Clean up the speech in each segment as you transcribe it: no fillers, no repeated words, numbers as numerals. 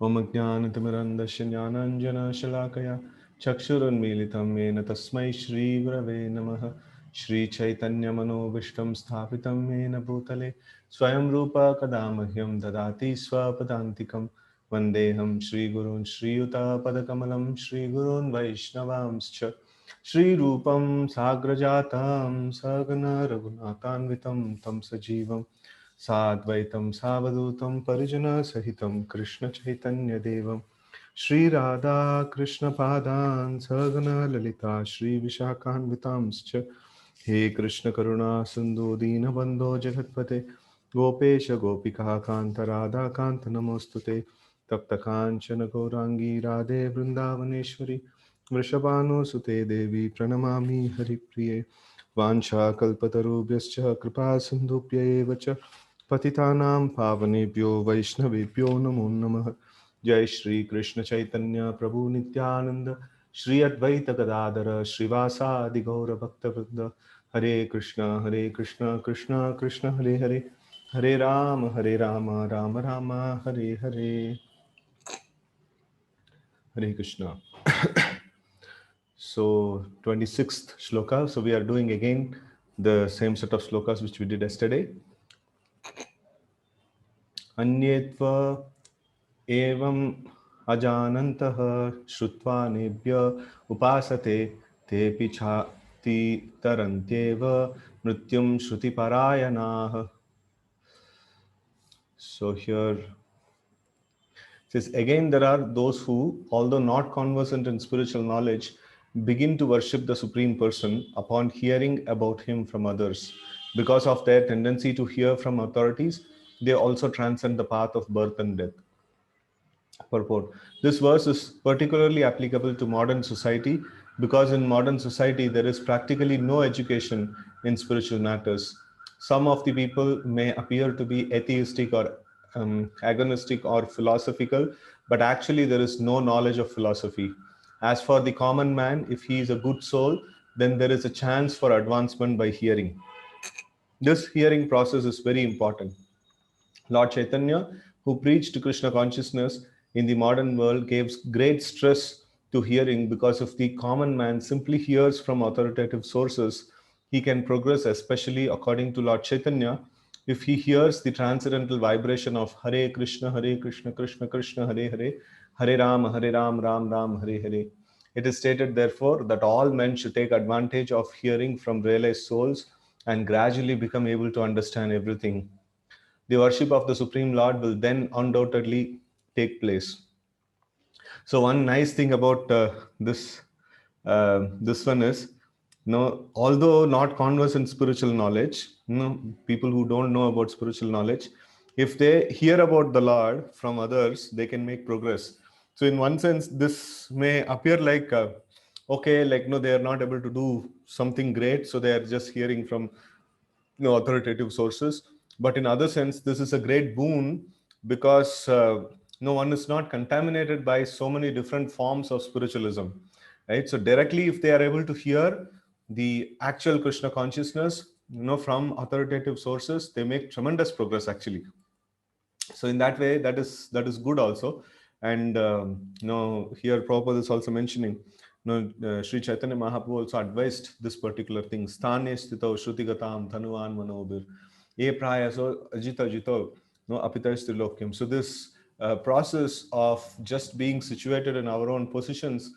ओम ज्ञानतिमिरन्धस्य ज्ञानाञ्जनशलाकया चक्षुरुन्मीलितं येन तस्मै श्रीगुरवे नमः। श्रीचैतन्यमनोभीष्टं स्थापितं येन भूतले स्वयं रूप कदा मह्यं ददाति स्वपदान्तिकं। वन्देऽहं श्रीगुरून् श्रीयुतापदकमलं श्रीगुरून् वैष्णवांश्च श्रीरूपं साग्रजातं सगन रघुनाथान्वितं तं सजीवं साद्वैतं सावधूतं परिजनसहितं कृष्णचैतन्यदेवं श्रीराधा कृष्णपादान् सगणललिता श्रीविशाखान्वितांश्च। हे कृष्णकरुणा सिन्धु दीनबन्धो जगत्पते गोपेश गोपिका कान्त राधाकान्त नमोऽस्तुते। तप्तकाञ्चन गौराङ्गी राधे वृन्दावनेश्वरी वृषभानुसुते देवी प्रणमामि हरिप्रिये। वाञ्छाकल्पतरुभ्यश्च कृपा सिन्धुभ्यैव च पतितानां पावनेभ्यो वैष्णवेभ्यो नमो नमः। जय श्री कृष्ण चैतन्य प्रभु नित्यानंद श्री अद्वैत गदाधर श्रीवासादि गौर भक्तवृंद। हरे कृष्ण कृष्ण कृष्ण हरे हरे, हरे Ram Ram Ram Hare Hare. Hare Krishna. So 26th shloka. So we are doing again the same set of slokas which we did yesterday. Anyetva evam ajanantah shrutva nebhya upasate tepi chati tarantyeva mrityum shruti parayanah. So here it says again there are those who, although not conversant in spiritual knowledge, begin to worship the Supreme Person upon hearing about him from others. Because of their tendency to hear from authorities, they also transcend the path of birth and death. Purport. This verse is particularly applicable to modern society because in modern society there is practically no education in spiritual matters. Some of the people may appear to be atheistic or agonistic or philosophical, but actually there is no knowledge of philosophy. As for the common man, if he is a good soul, then there is a chance for advancement by hearing. This hearing process is very important. Lord Chaitanya, who preached Krishna consciousness in the modern world, gave great stress to hearing because if the common man simply hears from authoritative sources, he can progress, especially according to Lord Chaitanya. If he hears the transcendental vibration of Hare Krishna, Krishna Krishna, Hare Hare, Hare Ram, Ram Ram, Hare Hare. It is stated, therefore, that all men should take advantage of hearing from realized souls and gradually become able to understand everything. The worship of the Supreme Lord will then undoubtedly take place. So one nice thing about this one is, although not conversant in spiritual knowledge, people who don't know about spiritual knowledge, if they hear about the Lord from others, they can make progress. So in one sense, this may appear like okay, like no, they are not able to do something great, so they are just hearing from authoritative sources. But in other sense, this is a great boon because no one is not contaminated by so many different forms of spiritualism, right? So directly, if they are able to hear the actual Krishna consciousness, from authoritative sources, they make tremendous progress actually. So in that way, that is good also. And here Prabhupada is also mentioning, Sri Chaitanya Mahaprabhu also advised this particular thing: sthane sthito shrutigatam dhanuvan manobir e prayaso ajita jito no apitais trilokyam. So this process of just being situated in our own positions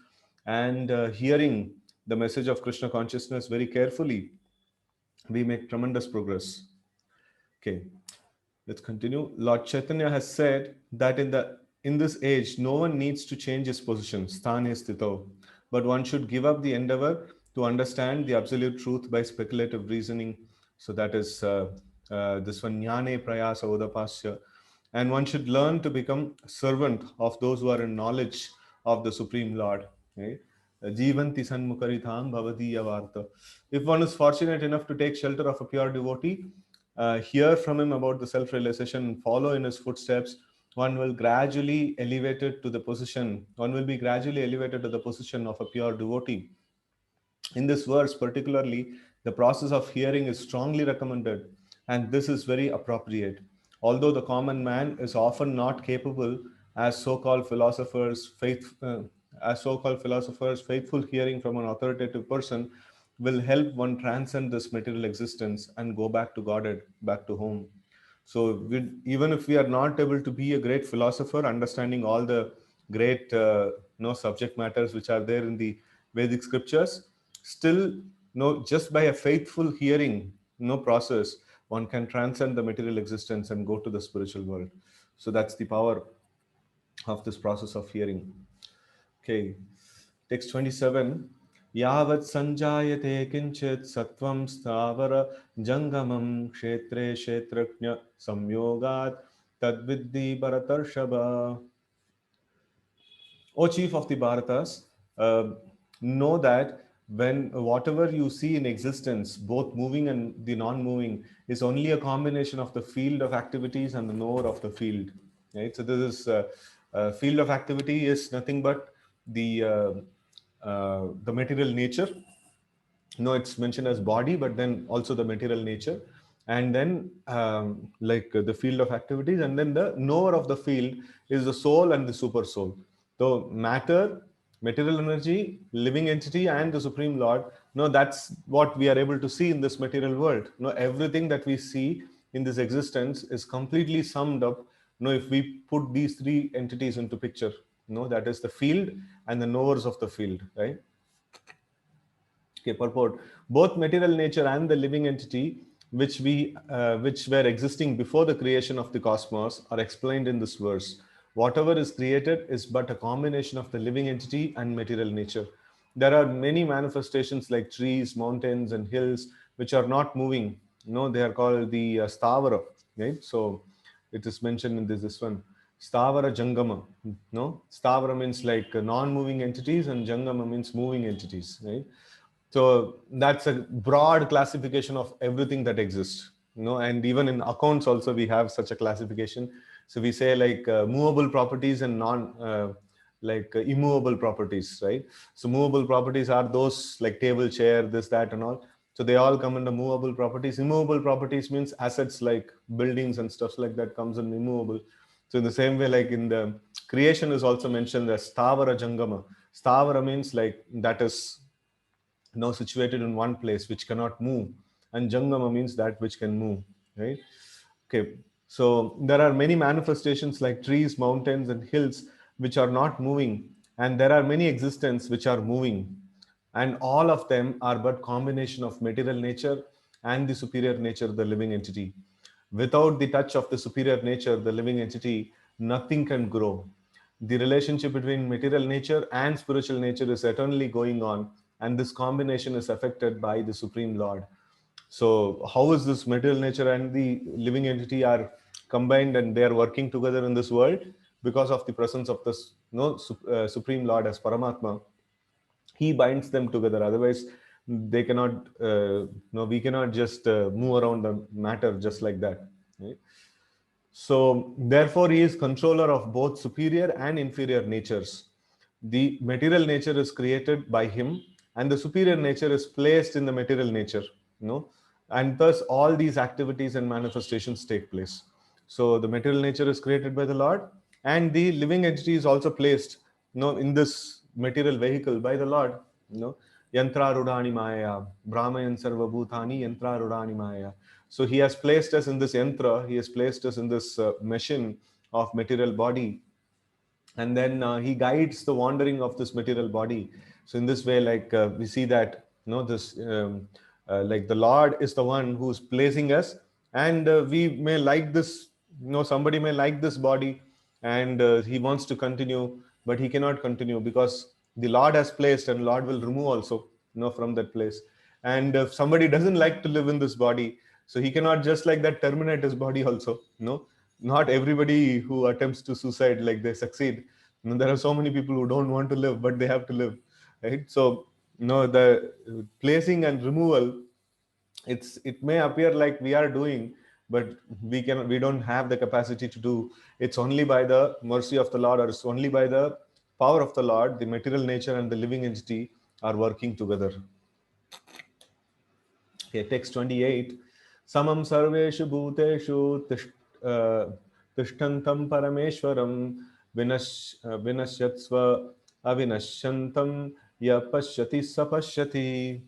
and hearing the message of Krishna consciousness very carefully, we make tremendous progress. Okay, let's continue. Lord Chaitanya has said that in this age, no one needs to change his position, sthane sthito, but one should give up the endeavor to understand the absolute truth by speculative reasoning. So that is this one, jnane prayasa udapasya, and one should learn to become a servant of those who are in knowledge of the Supreme Lord. Right? Jivanti sanmukaritham bhavadiya varta. If one is fortunate enough to take shelter of a pure devotee, hear from him about the self-realization, follow in his footsteps, one will gradually elevated to the position, one will be gradually elevated to the position of a pure devotee. In this verse, particularly, the process of hearing is strongly recommended, and this is very appropriate. Although the common man is often not capable as so-called philosophers, faithful hearing from an authoritative person will help one transcend this material existence and go back to God, back to home. So even if we are not able to be a great philosopher, understanding all the great subject matters which are there in the Vedic scriptures, still just by a faithful hearing process, one can transcend the material existence and go to the spiritual world. So that's the power of this process of hearing. Okay, text 27. Yavat sanjayate kinchit sattvam stavara jangamam kshetre kshetrajna samyogat tadviddhi bharatarshava. O chief of the Bharatas, know that when whatever you see in existence, both moving and the non-moving, is only a combination of the field of activities and the knower of the field. Right. So this is field of activity is nothing but the material nature. It's mentioned as body, but then also the material nature, and then the field of activities, and then the knower of the field is the soul and the super soul. So matter, material energy, living entity, and the supreme lord. That's what we are able to see in this material world. Everything that we see in this existence is completely summed up if we put these three entities into picture. That is the field and the knowers of the field, right? Okay, purport. Both material nature and the living entity, which were existing before the creation of the cosmos, are explained in this verse. Whatever is created is but a combination of the living entity and material nature. There are many manifestations like trees, mountains, and hills which are not moving. They are called the stavara, right? So it is mentioned in this one. Stavara Jangama. No, Stavara means like non-moving entities, and Jangama means moving entities, right? So that's a broad classification of everything that exists. And even in accounts also we have such a classification. So we say like movable properties and non immovable properties, right? So movable properties are those like table, chair, this, that, and all. So they all come under movable properties. Immovable properties means assets like buildings and stuff like that comes in immovable. So in the same way, like in the creation is also mentioned as Stavara Jangama. Stavara means like that is now situated in one place which cannot move, and Jangama means that which can move, right? Okay, so there are many manifestations like trees, mountains, and hills which are not moving, and there are many existence which are moving, and all of them are but combination of material nature and the superior nature, the living entity. Without the touch of the superior nature, the living entity, nothing can grow. The relationship between material nature and spiritual nature is eternally going on, and this combination is affected by the Supreme Lord. So how is this material nature and the living entity are combined and they are working together in this world? Because of the presence of this Supreme Lord as Paramatma. He binds them together. Otherwise, they cannot. We cannot just move around the matter just like that. Right? So, therefore, he is controller of both superior and inferior natures. The material nature is created by him, and the superior nature is placed in the material nature. And thus all these activities and manifestations take place. So, the material nature is created by the Lord, and the living entity is also placed, in this material vehicle by the Lord. Yantra Rudani Maya, Brahmayan Sarva Bhutani, Yantra Rudani Maya. So he has placed us in this yantra, he has placed us in this machine of material body, and then he guides the wandering of this material body. So in this way, like we see that this like the Lord is the one who's placing us, and we may like this, somebody may like this body, and he wants to continue, but he cannot continue because the Lord has placed, and Lord will remove also from that place. And if somebody doesn't like to live in this body, so he cannot just like that terminate his body also. Not everybody who attempts to suicide like they succeed. There are so many people who don't want to live, but they have to live, right? So the placing and removal, it may appear like we are doing, but we don't have the capacity to do. It's only by the mercy of the Lord, or it's only by the power of the Lord, the material nature and the living entity are working together. Okay, text 28. Samam sarveshu bhuteshu tishtantam parameshwaram Vinashyatsva avinashyantam ya pashyati sapashyati.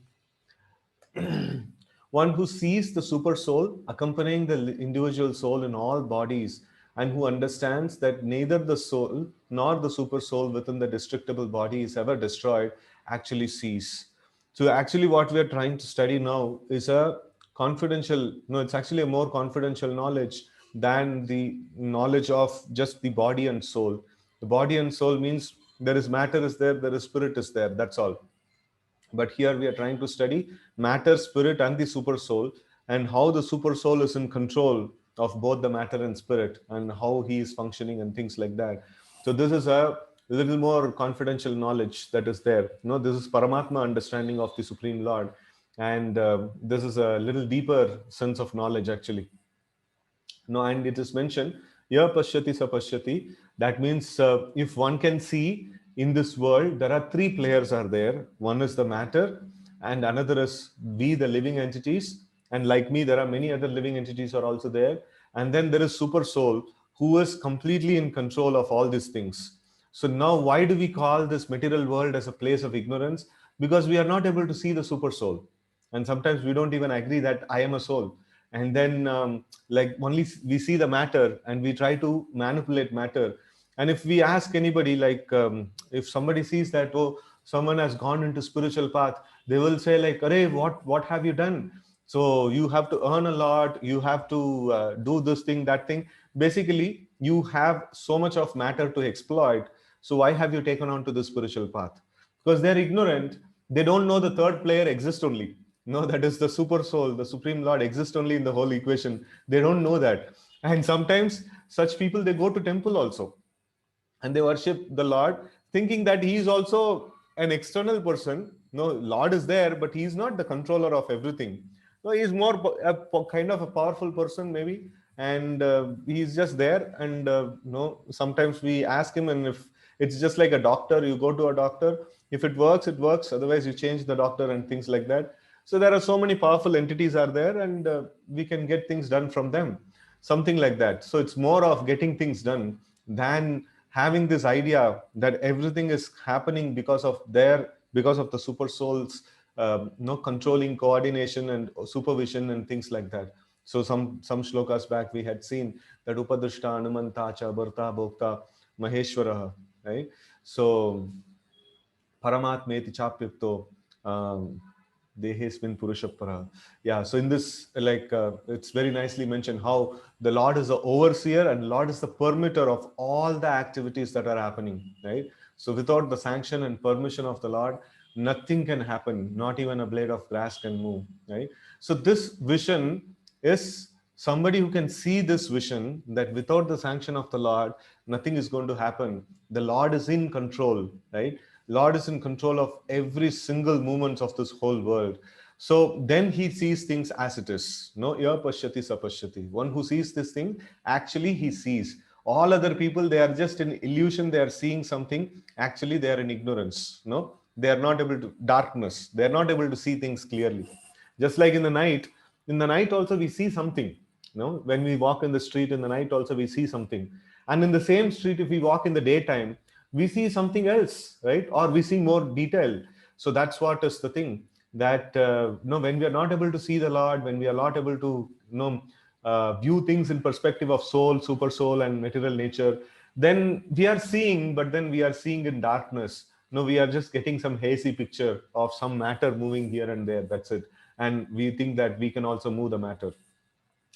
One who sees the super soul accompanying the individual soul in all bodies, and who understands that neither the soul nor the super soul within the destructible body is ever destroyed, actually sees. So actually what we are trying to study now is a confidential, no, it's actually a more confidential knowledge than the knowledge of just the body and soul. The body and soul means there is matter is there is spirit is there, that's all. But here we are trying to study matter, spirit, and the super soul, and how the super soul is in control of both the matter and spirit, and how he is functioning and things like that. So this is a little more confidential knowledge that is there. This is Paramatma understanding of the Supreme Lord, and this is a little deeper sense of knowledge actually. No, and it is mentioned, ya pashyati sapashyati. That means if one can see in this world, there are three players are there. One is the matter, and another is we, the living entities. And like me, there are many other living entities are also there. And then there is super soul, who is completely in control of all these things. So now, why do we call this material world as a place of ignorance? Because we are not able to see the super soul, and sometimes we don't even agree that I am a soul. And then like only we see the matter and we try to manipulate matter. And if we ask anybody, like if somebody sees that, oh, someone has gone into spiritual path, they will say like, "Arey, what have you done? So you have to earn a lot, you have to do this thing, that thing. Basically, you have so much of matter to exploit, so why have you taken on to the spiritual path?" Because they're ignorant. They don't know the third player exists only. No, that is the super soul, the Supreme Lord exists only in the whole equation. They don't know that. And sometimes such people, they go to temple also and they worship the Lord, thinking that he is also an external person. No, Lord is there, but he is not the controller of everything. No, he is more kind of a powerful person, maybe, and he is just there. And sometimes we ask him, and if it's just like a doctor, you go to a doctor. If it works, it works. Otherwise, you change the doctor and things like that. So there are so many powerful entities are there, and we can get things done from them, something like that. So it's more of getting things done than having this idea that everything is happening because of the super souls, controlling coordination and supervision and things like that. So some shlokas back we had seen that upadrishta anumanta cha bharta bhokta maheshwara, right? So paramatmeti chapyukto dehesmin purushapara. Yeah, so in this, like it's very nicely mentioned how the Lord is the overseer and Lord is the permitter of all the activities that are happening, right? So without the sanction and permission of the Lord, nothing can happen. Not even a blade of grass can move, right? So this vision is somebody who can see this vision, that without the sanction of the Lord, nothing is going to happen. The Lord is in control, right? Lord is in control of every single movement of this whole world. So then he sees things as it is. No, ya pashyati sapashyati. One who sees this thing, actually he sees. All other people, they are just in illusion. They are seeing something. Actually, they are in ignorance. No, they are not able to, darkness. They are not able to see things clearly. Just like in the night also we see something. When we walk in the street in the night also we see something. And in the same street, if we walk in the daytime, we see something else, right? Or we see more detail. So that's what is the thing, that when we are not able to see the Lord, when we are not able to view things in perspective of soul, super soul, and material nature, then we are seeing, but then we are seeing in darkness. No, we are just getting some hazy picture of some matter moving here and there, that's it. And we think that we can also move the matter.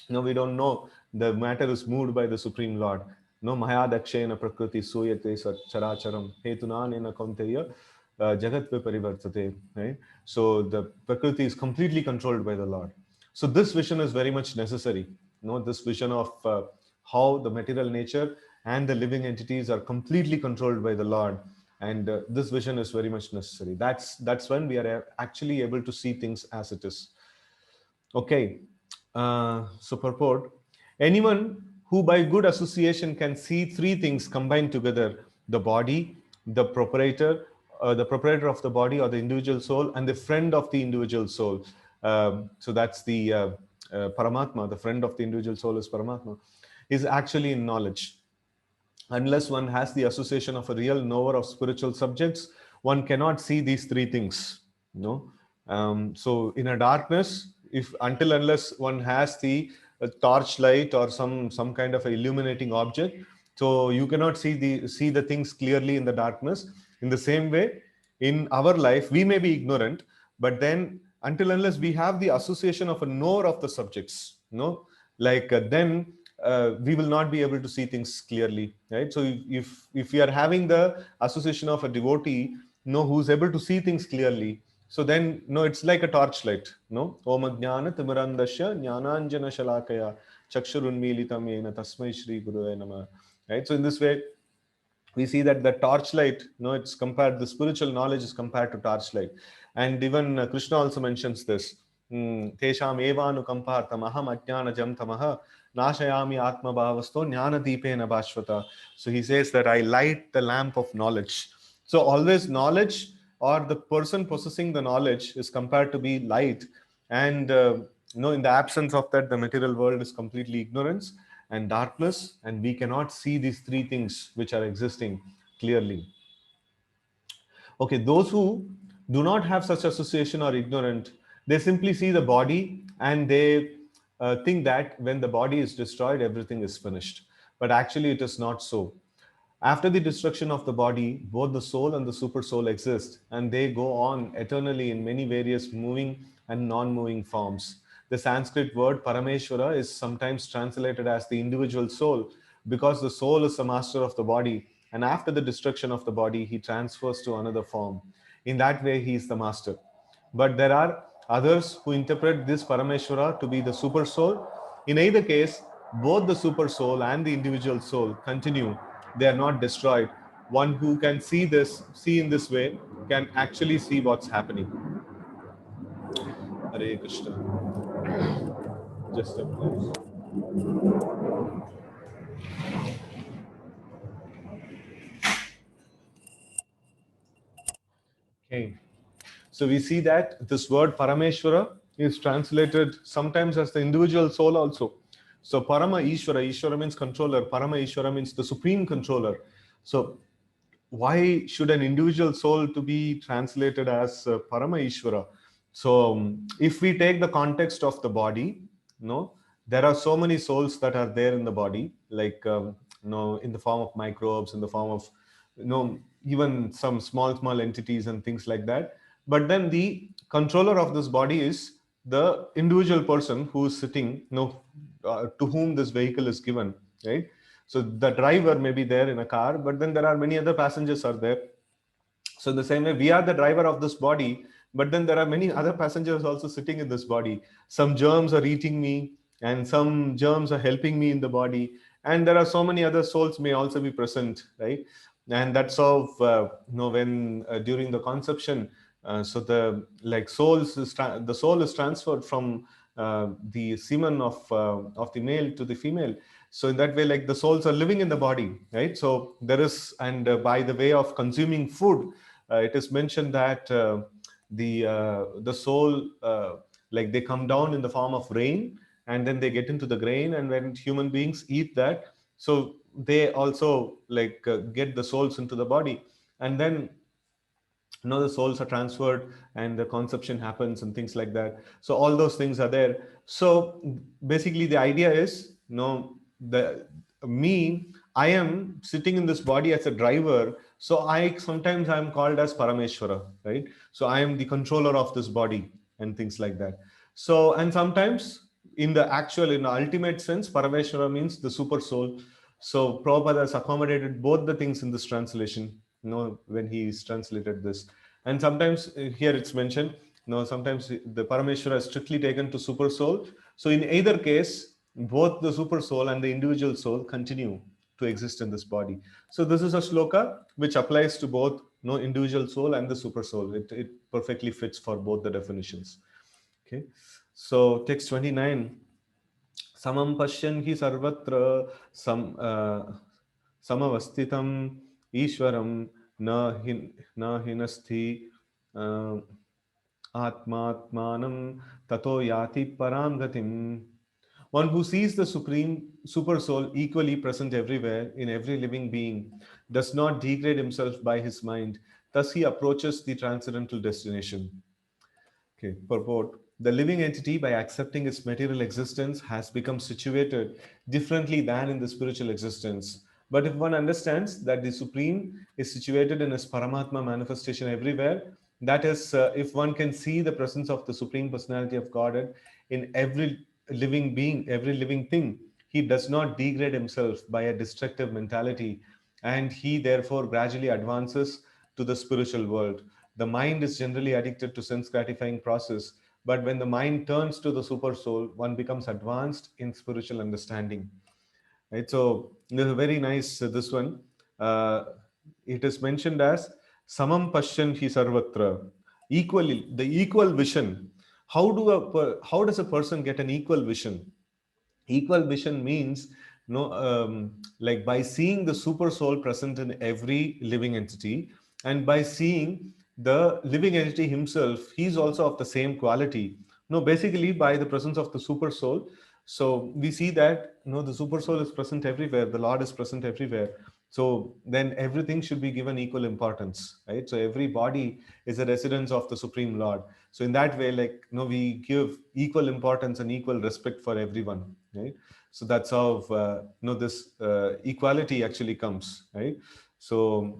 No, we don't know the matter is moved by the Supreme Lord. No, Maya Dakshena Prakriti Suyate Characharam Hetunanena Kaunteya Jagat Parivartate. Right? So the Prakriti is completely controlled by the Lord. So this vision is very much necessary. This vision of how the material nature and the living entities are completely controlled by the Lord. And this vision is very much necessary. That's when we are actually able to see things as it is. Okay, so purport: anyone who by good association can see three things combined together: the body, the proprietor of the body or the individual soul, and the friend of the individual soul. So that's the Paramatma, the friend of the individual soul is Paramatma, is actually in knowledge. unless one has the association of a real knower of spiritual subjects, one cannot see these three things. No, so in a darkness, if until unless one has the torchlight or some kind of a illuminating object, so you cannot see the things clearly in the darkness. In the same way, in our life, we may be ignorant, but then until unless we have the association of a knower of the subjects, no, like then we will not be able to see things clearly, right? So if we are having the association of a devotee, who's able to see things clearly, so then it's like a torchlight, no, Om Jnana Timirandasya Jnananjana Shalakaya Chakshurunmilitam Yena Tasmai Shri Gurave Namah. Right? So in this way, we see that the torchlight, it's compared, the spiritual knowledge is compared to torchlight. And even Krishna also mentions this. Tesham evanu kampartam aham ajnana jam tamaha nashayami atma bhavasto jnana deepena bhashvata. So he says that I light the lamp of knowledge. So always knowledge, or the person possessing the knowledge, is compared to be light. And in the absence of that, the material world is completely ignorance and darkness, and we cannot see these three things which are existing clearly. Okay, those who do not have such association or ignorant, they simply see the body and they think that when the body is destroyed, everything is finished. But actually, it is not so. After the destruction of the body, both the soul and the super soul exist, and they go on eternally in many various moving and non-moving forms. The Sanskrit word Parameshwara is sometimes translated as the individual soul, because the soul is the master of the body, and after the destruction of the body, he transfers to another form. In that way, he is the master. But there are others who interpret this Parameshwara to be the super soul. In either case, both the super soul and the individual soul continue. They are not destroyed. One who can see in this way, can actually see what's happening. Hare Krishna. Just a minute. Okay. So we see that this word Parameshwara is translated sometimes as the individual soul also. So Parama Ishvara, Ishvara means controller, Parama Ishvara means the supreme controller. So why should an individual soul to be translated as Parama Ishvara? So if we take the context of the body, there are so many souls that are there in the body, like in the form of microbes, in the form of even some small entities and things like that. But then the controller of this body is the individual person who is sitting, to whom this vehicle is given, right? So the driver may be there in a car, but then there are many other passengers are there. So in the same way, we are the driver of this body, but then there are many other passengers also sitting in this body. Some germs are eating me, and some germs are helping me in the body. And there are so many other souls may also be present, right? And that's how, when during the conception, so the the soul is transferred from the semen of the male to the female. So in that way, like the souls are living in the body, right? So there is, and by the way of consuming food, it is mentioned that the soul, like they come down in the form of rain, and then they get into the grain, and when human beings eat that, so they also like get the souls into the body, and then the souls are transferred and the conception happens and things like that. So all those things are there. So basically the idea is, the me, I am sitting in this body as a driver, so I sometimes I'm called as Parameshwara, right? So I am the controller of this body and things like that. So, and sometimes in the ultimate sense, Parameshwara means the super soul. So Prabhupada has accommodated both the things in this translation, when he's translated this. And sometimes here it's mentioned, sometimes the Parameshwara is strictly taken to super soul. So in either case, both the super soul and the individual soul continue to exist in this body. So this is a shloka which applies to both individual soul and the super soul. It perfectly fits for both the definitions. Okay. So text 29. Samam pashyan hi sarvatra samavasthitam ishwaram na hinasthi atmatmanam tato yati param gatim. One who sees the supreme super soul, equally present everywhere in every living being, does not degrade himself by his mind. Thus, he approaches the transcendental destination. Okay, purport. The living entity, by accepting its material existence, has become situated differently than in the spiritual existence. But if one understands that the Supreme is situated in his Paramatma manifestation everywhere, that is, if one can see the presence of the Supreme Personality of Godhead in every living being, every living thing, he does not degrade himself by a destructive mentality, and he therefore gradually advances to the spiritual world. The mind is generally addicted to sense gratifying process, but when the mind turns to the super soul, one becomes advanced in spiritual understanding. Right? So this is very nice. This one, uh, it is mentioned as samam pashyan hi sarvatra, equally the equal vision. How does a person get an equal vision? Equal vision means, like by seeing the super soul present in every living entity, and by seeing the living entity himself, he's also of the same quality. No, basically by the presence of the super soul, so we see that the super soul is present everywhere, the Lord is present everywhere. So then everything should be given equal importance, right? So every body is a residence of the Supreme Lord. So in that way, like, we give equal importance and equal respect for everyone, right? So that's how this equality actually comes, right? So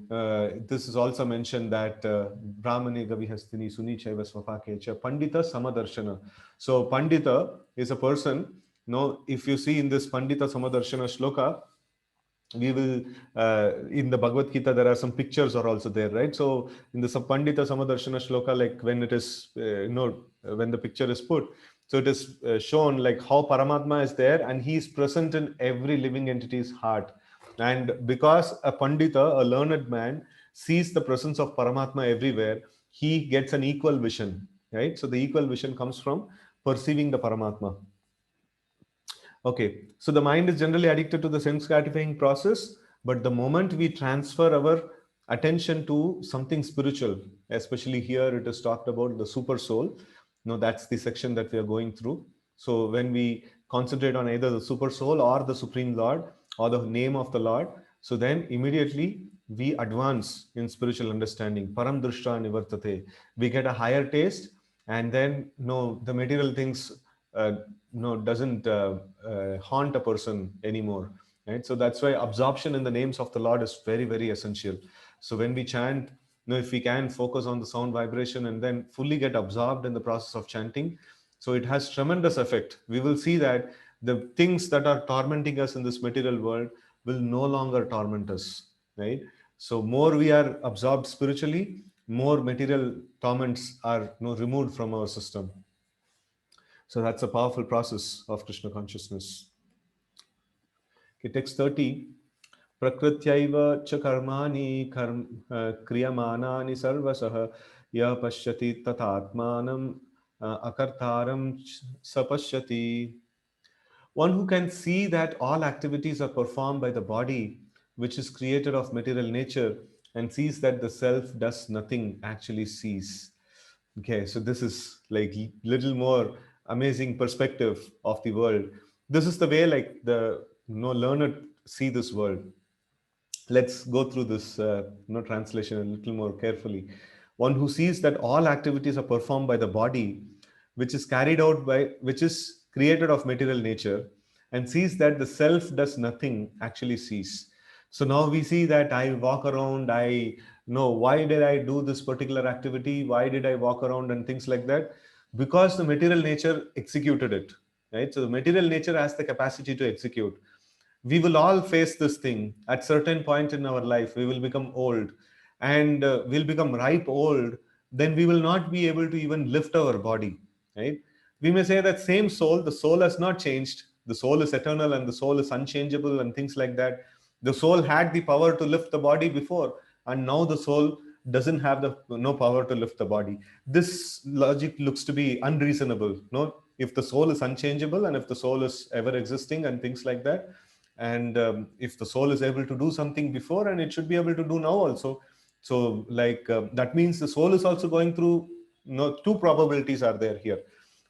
this is also mentioned that Brahmane Gavihastini Suni Chaiva Swapakecha Pandita Samadarshana. So Pandita is a person. If you see in this Pandita Samadarshana shloka, we will in the Bhagavad Gita, there are some pictures are also there, right? So in the Pandita Samadarshana shloka, like when it is when the picture is put, so it is shown like how Paramatma is there and he is present in every living entity's heart. And because a Pandita, a learned man, sees the presence of Paramatma everywhere, he gets an equal vision, right? So the equal vision comes from perceiving the Paramatma. Okay, so the mind is generally addicted to the sense gratifying process, but the moment we transfer our attention to something spiritual, especially here it is talked about the super soul. That's the section that we are going through. So when we concentrate on either the super soul or the Supreme Lord or the name of the Lord, so then immediately we advance in spiritual understanding. Param drishta nivartate. We get a higher taste, and then no, the material things uh, doesn't haunt a person anymore, right? So that's why absorption in the names of the Lord is very, very essential. So when we chant, if we can focus on the sound vibration and then fully get absorbed in the process of chanting, so it has tremendous effect. We will see that the things that are tormenting us in this material world will no longer torment us, right? So more we are absorbed spiritually, more material torments are removed from our system. So that's a powerful process of Krishna consciousness. Okay, text 30. Prakrityaiva cha karmani kriyamanani sarvasah ya pashyati tatatmanam akartaram sapashyati. One who can see that all activities are performed by the body, which is created of material nature, and sees that the self does nothing, actually sees. Okay, so this is like little more amazing perspective of the world. This is the way like the learned see this world. Let's go through this translation a little more carefully. One who sees that all activities are performed by the body, which is created of material nature, and sees that the self does nothing, actually sees. So now we see that I walk around, I know why did I do this particular activity, why did I walk around and things like that, because the material nature executed it, right? So the material nature has the capacity to execute. We will all face this thing at certain point in our life. We will become old, and we'll become ripe old. Then we will not be able to even lift our body, right? We may say that same soul, the soul has not changed, the soul is eternal and the soul is unchangeable and things like that. The soul had the power to lift the body before, and now the soul doesn't have the no power to lift the body. This logic looks to be unreasonable. No, if the soul is unchangeable and if the soul is ever existing and things like that, and if the soul is able to do something before, and it should be able to do now also. So like that means the soul is also going through, two probabilities are there here.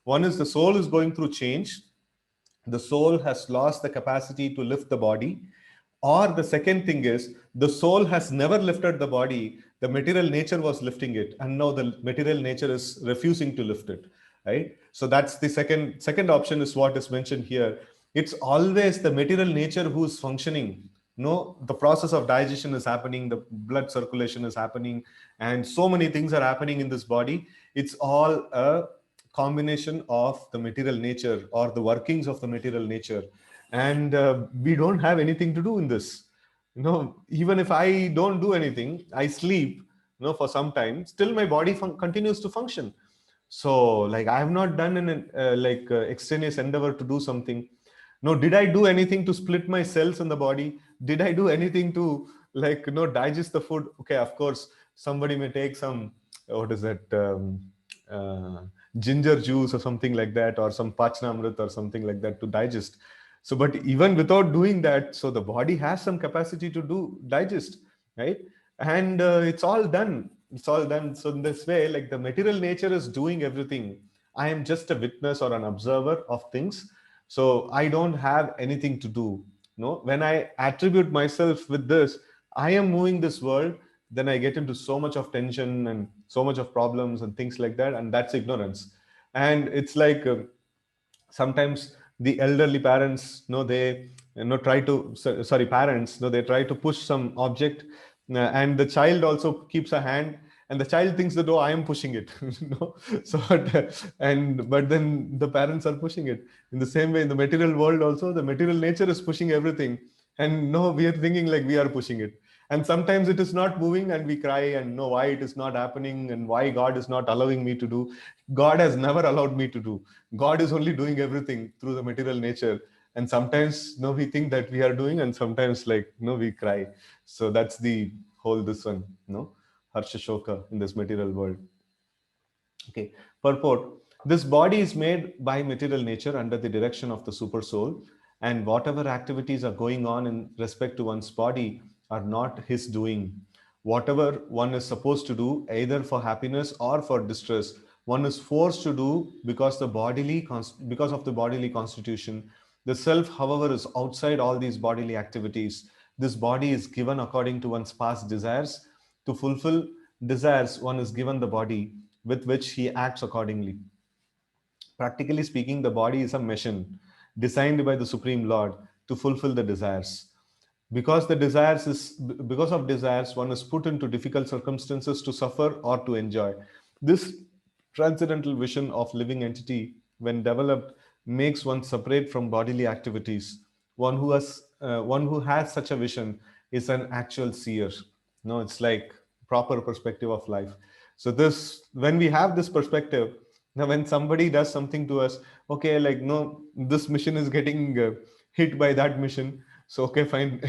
One is the soul is going through change, The soul has lost the capacity to lift the body. Or the second thing is, the soul has never lifted the body, the material nature was lifting it, and now the material nature is refusing to lift it, right? So that's the second option, is what is mentioned here. It's always the material nature who's functioning. No, the process of digestion is happening, the blood circulation is happening, and so many things are happening in this body. It's all a combination of the material nature, or the workings of the material nature. And we don't have anything to do in this. Even if I don't do anything, I sleep, for some time, still my body continues to function. So, like, I have not done an extraneous endeavor to do something. No, did I do anything to split my cells in the body? Did I do anything to, digest the food? Okay, of course, somebody may take some, what is that, uh, ginger juice or something like that, or some pachnamrit or something like that to digest. So, but even without doing that, so the body has some capacity to do digest, right? And it's all done. So in this way, like, the material nature is doing everything. I am just a witness or an observer of things. So I don't have anything to do. No, when I attribute myself with this, I am moving this world, then I get into so much of tension and so much of problems and things like that, and that's ignorance. And it's like, sometimes the elderly parents, they try to sorry parents, they try to push some object, and the child also keeps a hand, and the child thinks that, oh, I am pushing it. So but then the parents are pushing it. In the same way, in the material world also, the material nature is pushing everything, and no, we are thinking like we are pushing it. And sometimes it is not moving, and we cry and know why it is not happening, and why God is not allowing me to do. God has never allowed me to do. God is only doing everything through the material nature. And sometimes, we think that we are doing, and sometimes, like, we cry. So that's the whole this one, Harsha Shoka in this material world. Okay. Purport. This body is made by material nature under the direction of the super soul, and whatever activities are going on in respect to one's body are not his doing. Whatever one is supposed to do, either for happiness or for distress, one is forced to do because of the bodily constitution. The self, however, is outside all these bodily activities. This body is given according to one's past desires. To fulfill desires, one is given the body with which he acts accordingly. Practically speaking, the body is a machine designed by the Supreme Lord to fulfill the desires. Because of desires, one is put into difficult circumstances to suffer or to enjoy. This transcendental vision of living entity, when developed, makes one separate from bodily activities. One who has such a vision is an actual seer. No, it's like proper perspective of life. So this, when we have this perspective, now when somebody does something to us, okay, like, no, this mission is getting hit by that mission. So okay, fine,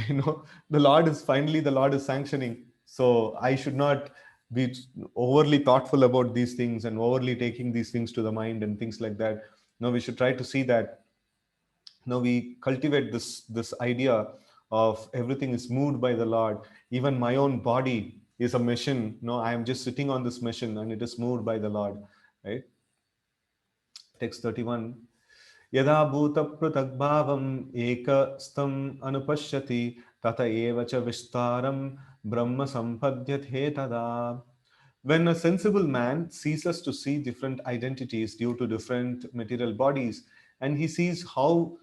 the Lord is sanctioning. So I should not be overly thoughtful about these things and overly taking these things to the mind and things like that. No, we should try to see that, we cultivate this idea of everything is moved by the Lord. Even my own body is a mission. No, I am just sitting on this mission, and it is moved by the Lord, right? Text 31. यदा भूतपृथग्भावम् एकस्थम् अनुपश्यति तत एव च विस्तारं ब्रह्म सम्पद्यते तदा. When a sensible man ceases to see different identities due to different material bodies, and he sees how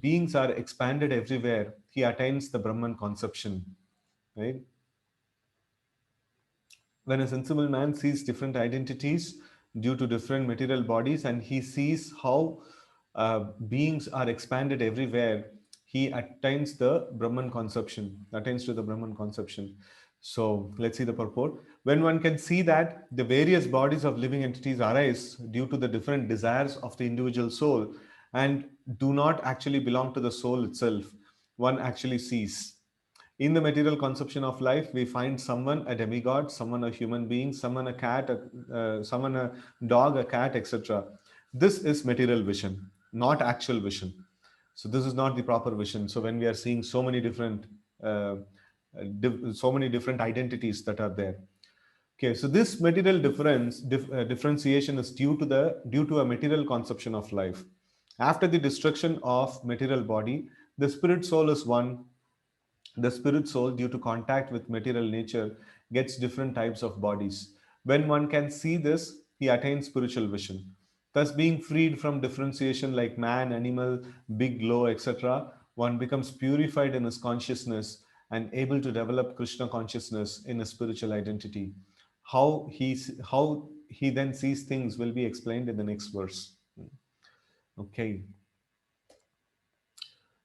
beings are expanded everywhere, he attains the Brahman conception, right? When a sensible man sees different identities due to different material bodies, and he sees how beings are expanded everywhere, he attains the Brahman conception, attains to the Brahman conception. So let's see the purport. When one can see that the various bodies of living entities arise due to the different desires of the individual soul and do not actually belong to the soul itself, one actually sees. In the material conception of life, we find someone a demigod, someone a human being, someone a cat, someone a dog, a cat, etc. This is material vision, not actual vision. So this is not the proper vision. So when we are seeing uh, so many different identities that are there. Okay, so this material differentiation is due to a material conception of life. After the destruction of material body, the spirit soul is one. The spirit soul, due to contact with material nature, gets different types of bodies. When one can see this, he attains spiritual vision. Thus, being freed from differentiation like man, animal, big, low, etc., one becomes purified in his consciousness and able to develop Krishna consciousness in a spiritual identity. How he then sees things will be explained in the next verse. Okay.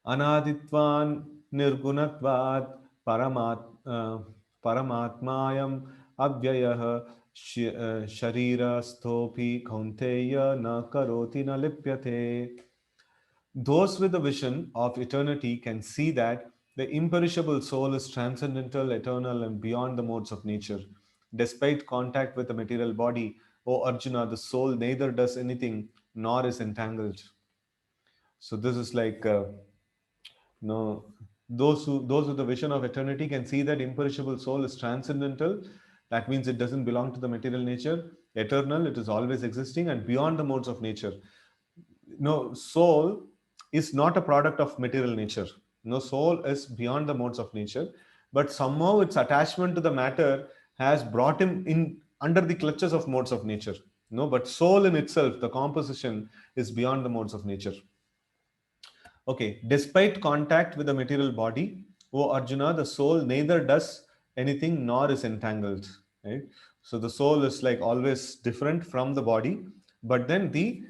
अनादित्वान् निर्गुणत्वात् परमात्मायम् अव्ययः शरीरस्थोऽपि कौन्तेय न करोति न लिप्यते. Those with the vision of eternity can see that the imperishable soul is transcendental, eternal, and beyond the modes of nature. Despite contact with the material body, O Arjuna, the soul neither does anything nor is entangled. So this is like no, those with the vision of eternity can see that imperishable soul is transcendental. That means it doesn't belong to the material nature. Eternal, it is always existing and beyond the modes of nature. No, soul is not a product of material nature. No, soul is beyond the modes of nature, but somehow its attachment to the matter has brought him in under the clutches of modes of nature. No, but soul in itself, the composition is beyond the modes of nature. Okay, despite contact with the material body, O Arjuna, the soul neither does anything nor is entangled. Right? So the soul is like always different from the body, but then the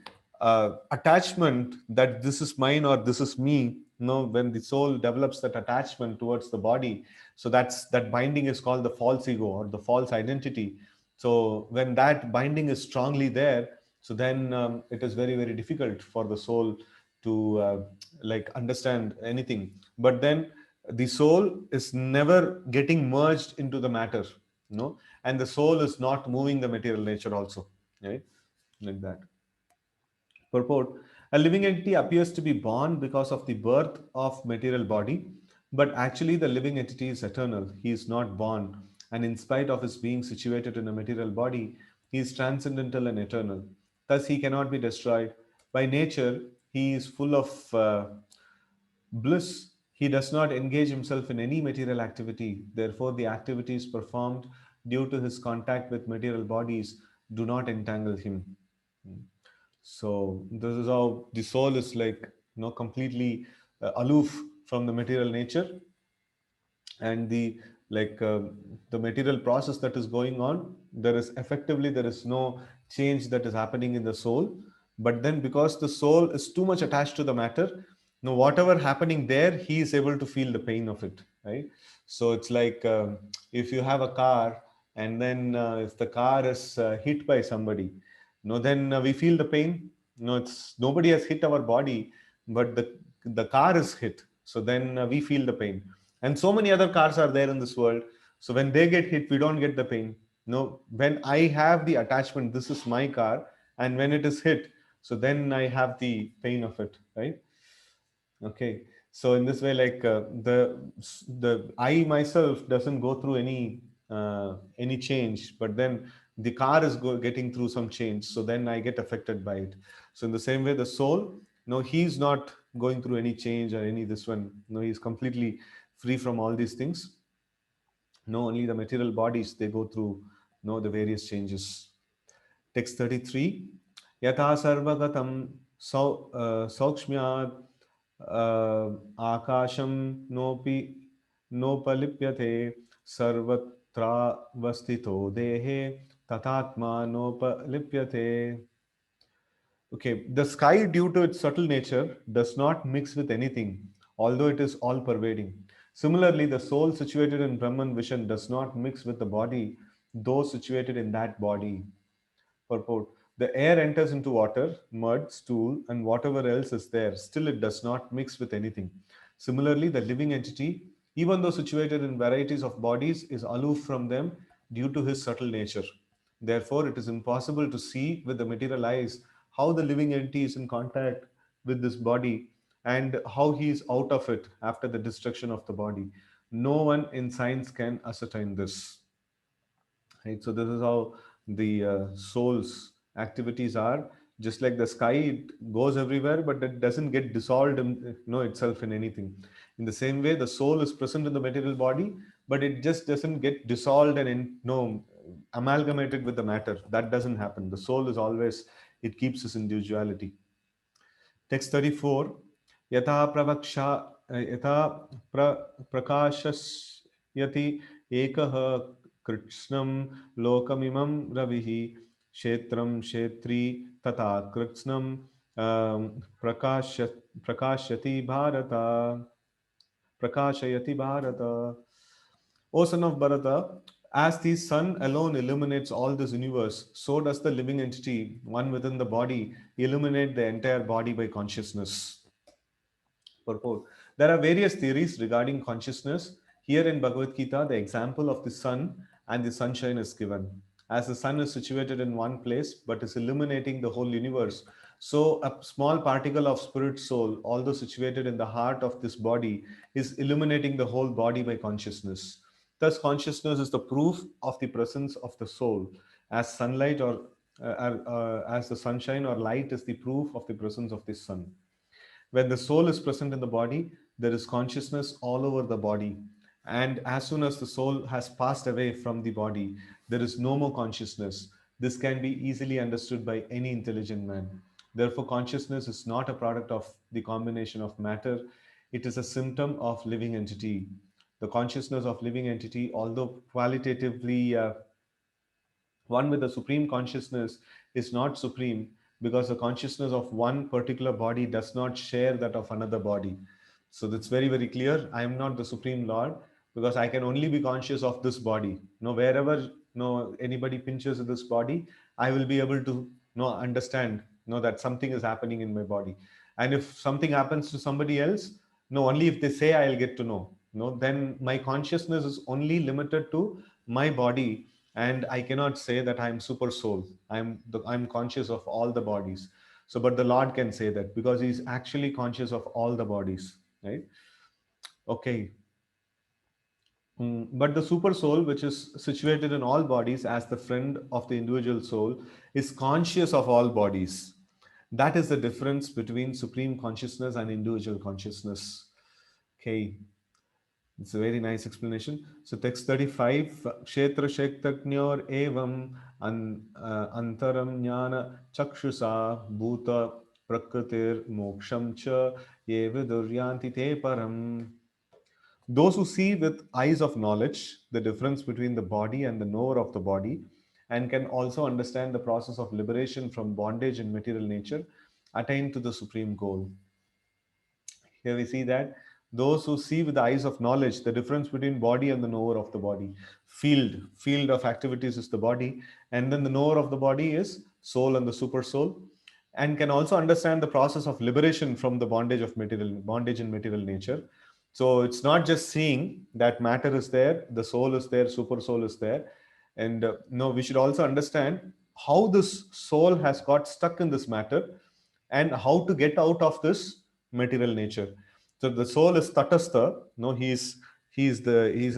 attachment that this is mine or this is me, when the soul develops that attachment towards the body, so that binding is called the false ego or the false identity. So when that binding is strongly there, so then it is very, very difficult for the soul to like understand anything. But then the soul is never getting merged into the matter, and the soul is not moving the material nature also, right? Like that. Purport: a living entity appears to be born because of the birth of material body, but actually the living entity is eternal. He is not born, and in spite of his being situated in a material body, he is transcendental and eternal. Thus, he cannot be destroyed. By nature, he is full of bliss. He does not engage himself in any material activity. Therefore, the activities performed due to his contact with material bodies do not entangle him. So this is how the soul is like, completely aloof from the material nature, and like the material process that is going on. There is no change that is happening in the soul. But then because the soul is too much attached to the matter, whatever happening there, he is able to feel the pain of it, right? So it's like if you have a car, and then if the car is hit by somebody, then we feel the pain. It's nobody has hit our body, but the car is hit, so then we feel the pain. And so many other cars are there in this world, so when they get hit, we don't get the pain. When I have the attachment, this is my car, and when it is hit, so then I have the pain of it, right? Okay. So in this way, like the I myself doesn't go through any change, but then the car is getting through some change, so then I get affected by it. So in the same way, the soul, no, he's not going through any change or any this one. No, he's completely free from all these things. No, only the material bodies, they go through the various changes. Text 33. Yatha sarvagatam saukshmyad akasham nopalipyate sarvatra vastito dehe tatatma nopalipyate. Okay, the sky, due to its subtle nature, does not mix with anything, although it is all pervading. Similarly, the soul situated in Brahman vision does not mix with the body, though situated in that body. Purport: the air enters into water, mud, stool, and whatever else is there, still it does not mix with anything. Similarly, the living entity, even though situated in varieties of bodies, is aloof from them due to his subtle nature. Therefore, it is impossible to see with the material eyes how the living entity is in contact with this body and how he is out of it after the destruction of the body. No one in science can ascertain this. Right? So this is how the soul's activities are. Just like the sky, it goes everywhere, but it doesn't get dissolved in, itself in anything. In the same way, the soul is present in the material body, but it just doesn't get dissolved and amalgamated with the matter. That doesn't happen. The soul is always, it keeps its individuality. Text 34. Yatha pravaksha yatha prakashasyati ekah kritsnam lokamimam ravihi kshetram kshetri tata kritsnam prakasya prakashyati bharata prakashayati bharata. O son of Bharata, as the sun alone illuminates all this universe, so does the living entity, one within the body, illuminate the entire body by consciousness. Purport. There are various theories regarding consciousness. Here in Bhagavad Gita, the example of the sun and the sunshine is given. As the sun is situated in one place but is illuminating the whole universe, so a small particle of spirit soul, although situated in the heart of this body, is illuminating the whole body by consciousness. Thus, consciousness is the proof of the presence of the soul, as sunlight or as the sunshine or light is the proof of the presence of the sun. When the soul is present in the body, there is consciousness all over the body. And as soon as the soul has passed away from the body, there is no more consciousness. This can be easily understood by any intelligent man. Therefore, consciousness is not a product of the combination of matter, it is a symptom of living entity. The consciousness of living entity, although qualitatively one with the supreme consciousness, is not supreme because the consciousness of one particular body does not share that of another body. So that's very, very clear. I am not the supreme Lord because I can only be conscious of this body. No, wherever anybody pinches this body, I will be able to understand that something is happening in my body. And if something happens to somebody else, no, only if they say I'll get to know. No, then my consciousness is only limited to my body, and I cannot say that I'm super soul. I'm conscious of all the bodies. So but the Lord can say that because he's actually conscious of all the bodies, right? Okay. But the super soul, which is situated in all bodies as the friend of the individual soul, is conscious of all bodies. That is the difference between supreme consciousness and individual consciousness. Okay. It's a very nice explanation. So text 35, Kshetra Shektagnyor evam antaram jnana chakshusa bhuta prakritir moksham cha ye viduryanti te param. Those who see with eyes of knowledge the difference between the body and the knower of the body, and can also understand the process of liberation from bondage in material nature, attain to the supreme goal. Here we see that those who see with the eyes of knowledge the difference between body and the knower of the body. Field of activities is the body, and then the knower of the body is soul and the super soul, and can also understand the process of liberation from the bondage in material nature. So it's not just seeing that matter is there, the soul is there, super soul is there, and no, we should also understand how this soul has got stuck in this matter and how to get out of this material nature. So the soul is tatastha. No, he's in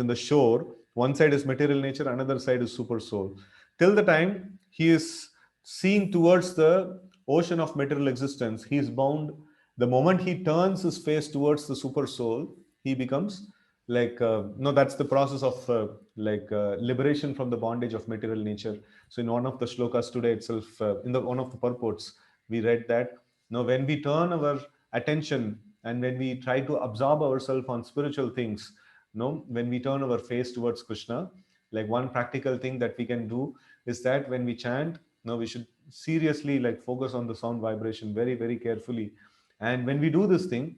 the shore. One side is material nature, another side is super soul. Till the time he is seeing towards the ocean of material existence, he is bound. The moment he turns his face towards the super soul, he becomes like no. That's the process of liberation from the bondage of material nature. So in one of the shlokas today itself, in the one of the purports, we read that when we turn our attention and when we try to absorb ourselves on spiritual things, when we turn our face towards Krishna, like one practical thing that we can do is that when we chant, we should seriously like focus on the sound vibration very, very carefully. And when we do this thing,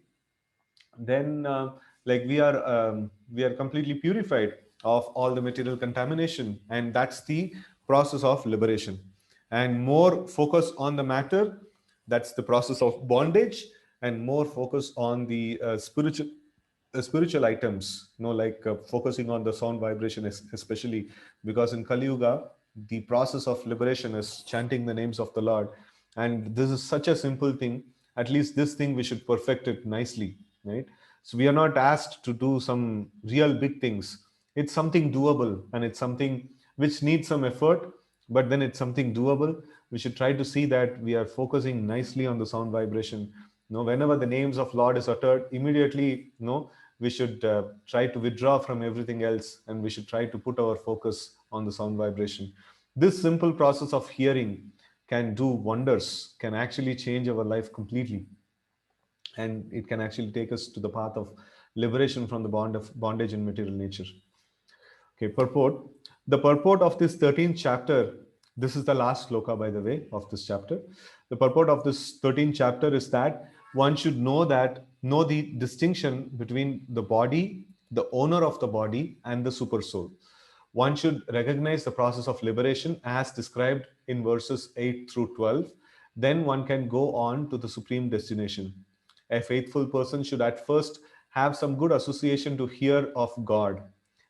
then like we are completely purified of all the material contamination, and that's the process of liberation. And more focus on the matter, that's the process of bondage, and more focus on the spiritual items, like focusing on the sound vibration, especially because in Kali Yuga the process of liberation is chanting the names of the Lord. And this is such a simple thing. At least this thing we should perfect it nicely, right? So we are not asked to do some real big things. It's something doable, and it's something which needs some effort, but then it's something doable. We should try to see that we are focusing nicely on the sound vibration. Whenever the names of Lord is uttered, immediately, we should try to withdraw from everything else, and we should try to put our focus on the sound vibration. This simple process of hearing can do wonders, can actually change our life completely, and it can actually take us to the path of liberation from the bondage in material nature. Okay, purport. The purport of this 13th chapter, this is the last sloka, by the way, of this chapter. The purport of this 13th chapter is that one should know the distinction between the body, the owner of the body, and the super soul. One should recognize the process of liberation as described in verses 8 through 12. Then one can go on to the supreme destination. A faithful person should at first have some good association to hear of God,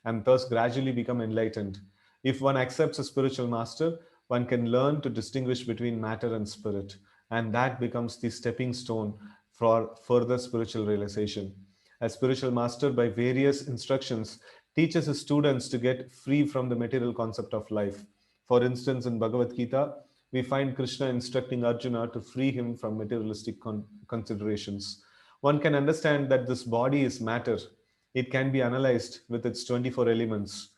and thus gradually become enlightened. If one accepts a spiritual master, one can learn to distinguish between matter and spirit, and that becomes the stepping stone for further spiritual realization. A spiritual master, by various instructions, teaches his students to get free from the material concept of life. For instance, in Bhagavad Gita, we find Krishna instructing Arjuna to free him from materialistic considerations. One can understand that this body is matter. It can be analyzed with its 24 elements.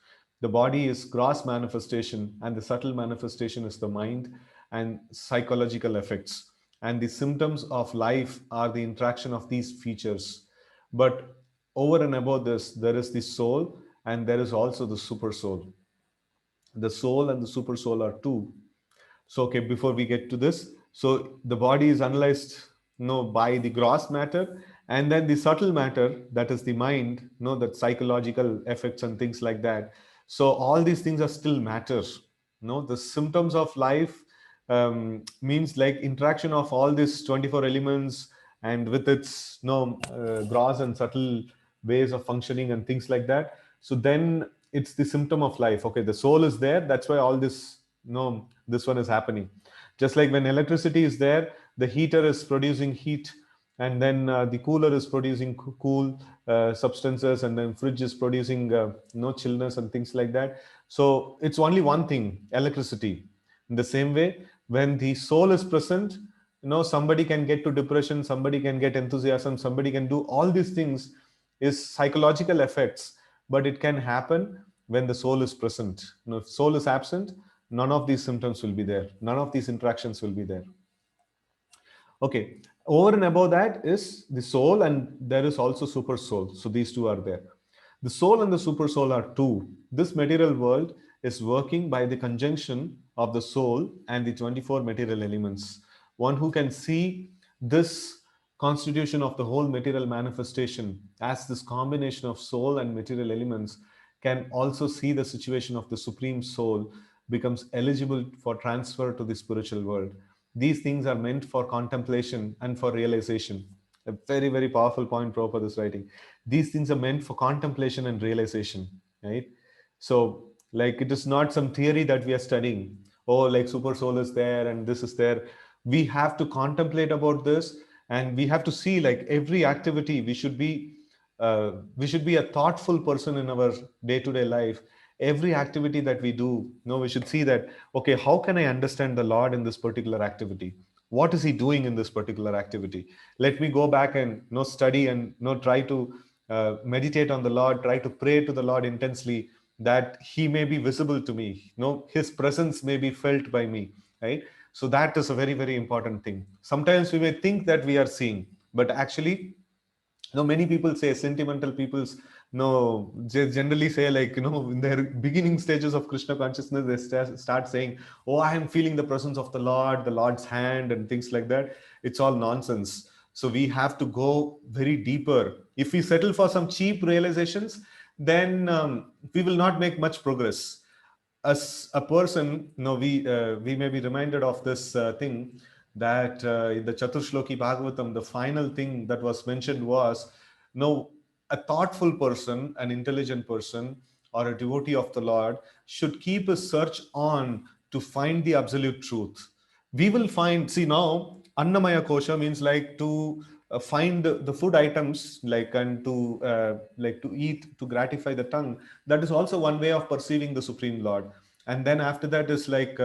The body is gross manifestation, and the subtle manifestation is the mind and psychological effects. And the symptoms of life are the interaction of these features. But over and above this, there is the soul, and there is also the super soul. The soul and the super soul are two. So, okay, before we get to this, so the body is analyzed, by the gross matter, and then the subtle matter, that is the mind, that psychological effects and things like that. So all these things are still matter. The symptoms of life means like interaction of all these 24 elements, and with its gross and subtle ways of functioning and things like that. So then it's the symptom of life. Okay, the soul is there, that's why all this, this one is happening. Just like when electricity is there, the heater is producing heat, and then the cooler is producing cool substances, and then fridge is producing chillness and things like that. So it's only one thing, electricity. In the same way, when the soul is present, somebody can get to depression, somebody can get enthusiasm, somebody can do all these things, is psychological effects. But it can happen when the soul is present. If soul is absent, none of these symptoms will be there, none of these interactions will be there. Okay, over and above that is the soul, and there is also super soul. So these two are there. The soul and the super soul are two. This material world is working by the conjunction of the soul and the 24 material elements. One who can see this constitution of the whole material manifestation as this combination of soul and material elements can also see the situation of the supreme soul becomes eligible for transfer to the spiritual world. These things are meant for contemplation and for realization. A very, very powerful point Prabhupada is writing. These things are meant for contemplation and realization, right? So, like, it is not some theory that we are studying. Oh, like super soul is there and this is there. We have to contemplate about this, and we have to see, like, every activity we should be a thoughtful person in our day-to-day life. Every activity that we do, we should see that, okay, how can I understand the Lord in this particular activity? What is he doing in this particular activity? Let me go back and study and try to meditate on the Lord, try to pray to the Lord intensely, that he may be visible to me, his presence may be felt by me, right? So that is a very, very important thing. Sometimes we may think that we are seeing, but actually, many people say, sentimental peoples, generally say, like, in their beginning stages of Krishna consciousness, they start saying, oh, I am feeling the presence of the Lord's hand and things like that. It's all nonsense. So we have to go very deeper. If we settle for some cheap realizations, then we will not make much progress. As a person, we may be reminded of this thing, that in the Chaturshloki Bhagavatam, the final thing that was mentioned was, a thoughtful person, an intelligent person, or a devotee of the Lord should keep a search on to find the absolute truth. We will find, see, now Annamaya Kosha means like to find the food items, like, and to eat, to gratify the tongue. That is also one way of perceiving the Supreme Lord. and then after that is like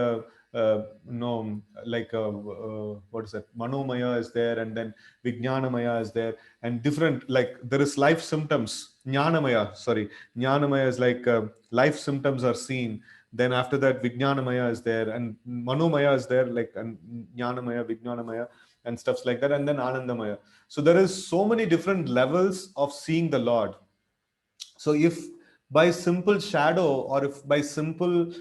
no, like what is that, manomaya is there, and then vijnanamaya is there, and different, like there is life symptoms. Jnanamaya, sorry, jnanamaya is like life symptoms are seen. Then after that vijnanamaya is there, and manomaya is there, like, and jnanamaya, vijnanamaya, and stuffs like that, and then anandamaya. So there is so many different levels of seeing the Lord. So if by simple shadow, or if by simple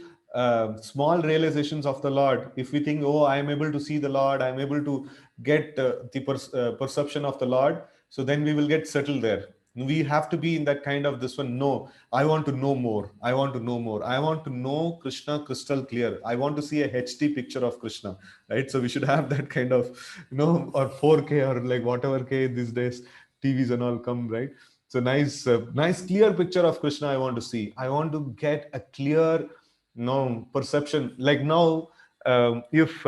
small realizations of the Lord, if we think, oh, I am able to see the Lord, I am able to get the perception of the Lord, so then we will get settled there. We have to be in that kind of this one. No, I want to know more. I want to know more. I want to know Krishna crystal clear. I want to see a HD picture of Krishna, right? So we should have that kind of, or 4K, or like whatever K these days, TVs and all come, right? So nice, nice clear picture of Krishna I want to see. I want to get a clear, perception. Like now, if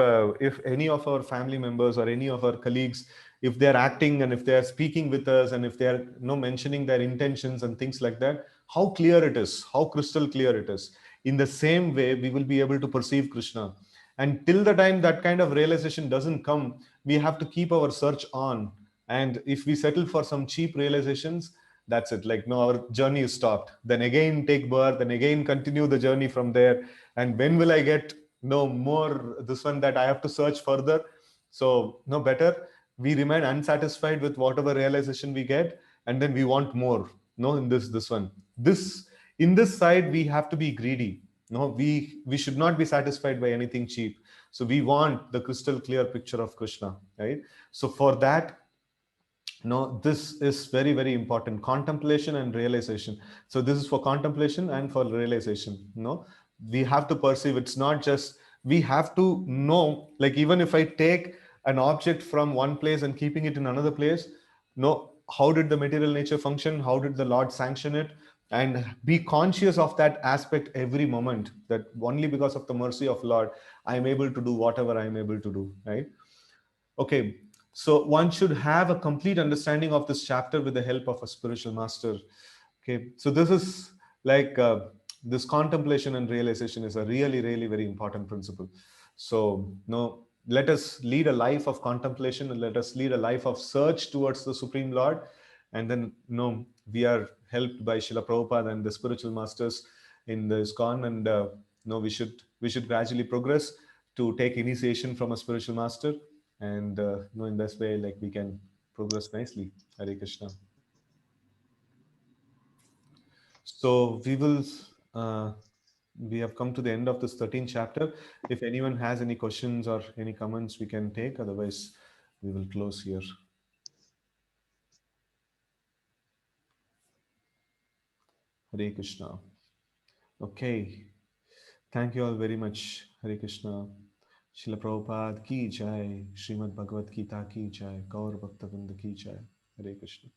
any of our family members or any of our colleagues, if they're acting and if they're speaking with us, and if they're, mentioning their intentions and things like that, how clear it is, how crystal clear it is. In the same way, we will be able to perceive Krishna. And till the time that kind of realization doesn't come, we have to keep our search on. And if we settle for some cheap realizations, that's it. Like, no, our journey is stopped. Then again take birth, then again continue the journey from there. And when will I get no more this one, that I have to search further? So no, better we remain unsatisfied with whatever realization we get, and then we want more. No, in this one, this in this side, we have to be greedy. No, we should not be satisfied by anything cheap. So we want the crystal clear picture of Krishna, right? So for that, no, this is very, very important. Contemplation and realization. So this is for contemplation and for realization. No, we have to perceive. It's not just, we have to know, like even if I take an object from one place and keeping it in another place, no, how did the material nature function? How did the Lord sanction it? And be conscious of that aspect every moment, that only because of the mercy of Lord I am able to do whatever I am able to do, right? Okay, so one should have a complete understanding of this chapter with the help of a spiritual master. Okay, so this is like this contemplation and realization is a really, really very important principle. So, no, let us lead a life of contemplation, and let us lead a life of search towards the Supreme Lord. And then, we are helped by Srila Prabhupada and the spiritual masters in the ISKCON, and we should gradually progress to take initiation from a spiritual master, and in this way, like, we can progress nicely. Hare Krishna. So uh, we have come to the end of this 13th chapter. If anyone has any questions or any comments, we can take. Otherwise, we will close here. Hare Krishna. Okay. Thank you all very much. Hare Krishna. Srila Prabhupada ki jai. Srimad Bhagavad Gita ki jai. Gaur Bhakta Vrinda ki jai. Hare Krishna.